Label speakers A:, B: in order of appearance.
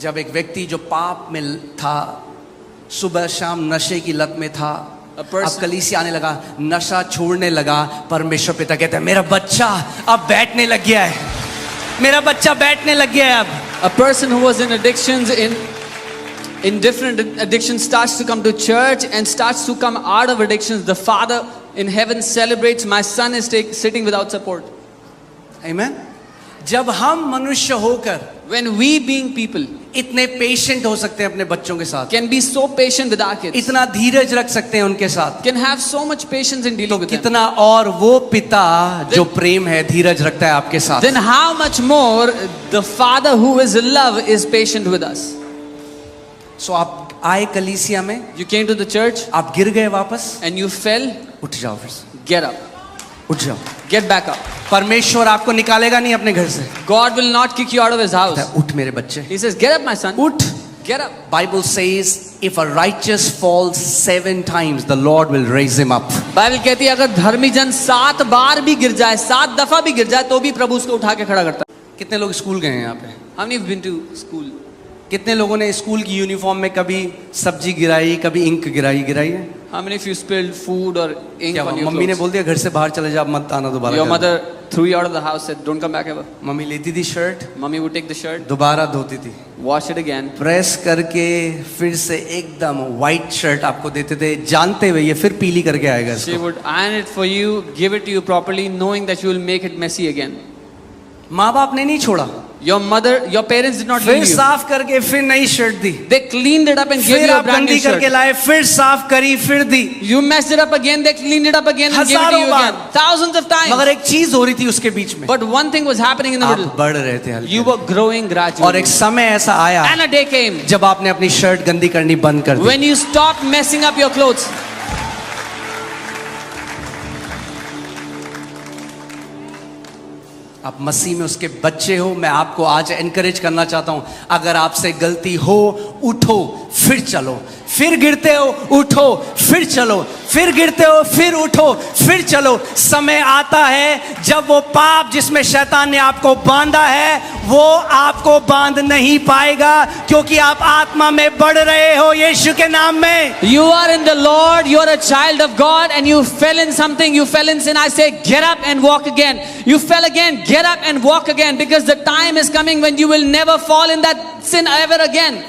A: जब एक व्यक्ति जो पाप में था, सुबह शाम नशे की लत में था, अब कलीसिया आने लगा, नशा छोड़ने लगा, परमेश्वर पिता कहते हैं मेरा बच्चा अब बैठने लग गया है, मेरा बच्चा बैठने लग गया है अब.
B: A person who was in addictions, in different addictions, starts to come to church and starts to come out of addictions. The Father in heaven celebrates, my son is sitting without support.
A: Amen. जब हम मनुष्य होकर,
B: when we being people
A: इतने patient हो सकते हैं अपने बच्चों के साथ,
B: can be so patient with our kids,
A: इतना धीरज रख सकते हैं उनके साथ,
B: can have so much patience in dealing with them,
A: कितना और वो पिता जो प्रेम है धीरज रखता है आपके साथ,
B: then how much more the Father who is love is patient with us.
A: So आप आए कलीसिया में,
B: You came to the church
A: आप गिर गए वापस,
B: and you fell,
A: उठ जाओ फिर से,
B: get up,
A: उठ जाओ.
B: get back up.
A: परमेश्वर आपको निकालेगा नहीं अपने घर से.
B: God will not kick you out of his house.
A: उठ मेरे बच्चे,
B: He says, get up my son,
A: उठ.
B: get up.
A: Bible says if a righteous falls 7 times the Lord will raise him up.
B: Bible कहती है अगर धर्मी जन 7 बार भी गिर जाए, 7 दफा भी गिर जाए, तो भी प्रभु उसको उठा के खड़ा करता है.
A: कितने लोग स्कूल गए हैं यहाँ पे?
B: How many have been to school?
A: कितने लोगों ने स्कूल की यूनिफॉर्म में कभी सब्जी गिराई, कभी इंक गिराई है?
B: How many of you spilled food or ink
A: क्या
B: on your
A: मम्मी ने
B: clothes?
A: बोल दिया घर से बाहर चले जा, अब मत आना दोबारा.
B: Your mother threw you out of the house, said don't come back ever.
A: Mummy लेती थी shirt,
B: Mommy would take the shirt,
A: दोबारा धोती थी,
B: wash it again,
A: प्रेस करके फिर से एकदम व्हाइट शर्ट आपको देते थे, जानते हुए ये फिर पीली करके आएगा
B: she
A: इसको.
B: would iron it for you, give it to you properly, knowing that you will make it messy again.
A: माँ बाप ने नहीं छोड़ा,
B: Your parents did not
A: फिर
B: leave you.
A: साफ करके फिर नई shirt the,
B: They cleaned it up and gave
A: फिर
B: you a
A: आप
B: brand new
A: गंदी करके
B: shirt.
A: लाए, फिर साफ करी, फिर दी.
B: You messed it up again, they cleaned it up again and gave it to you
A: हजारों
B: again. Thousands of times.
A: मगर एक चीज हो रही थी उसके बीच में,
B: But one thing was happening in the
A: आप
B: middle.
A: बढ़ रहे थे हल्के.
B: You were growing
A: और
B: gradually.
A: एक समय ऐसा आया
B: And a day came
A: जब आपने अपनी शर्ट गंदी करनी बंद कर दी.
B: when you stopped messing up your clothes.
A: आप मसीह में उसके बच्चे हो. मैं आपको आज एनकरेज करना चाहता हूं, अगर आपसे गलती हो उठो फिर चलो, फिर गिरते हो उठो फिर चलो, फिर गिरते हो फिर उठो फिर चलो. समय आता है जब वो पाप जिसमें शैतान ने आपको बांधा है वो आपको बांध नहीं पाएगा, क्योंकि आप आत्मा में बढ़ रहे हो यीशु के नाम में.
B: You are in the Lord, you are a child of God, and you fell in something, you fell in sin. I say, get up and walk again. You fell again, get up and walk again, because the time is coming when you will never fall in that sin ever again.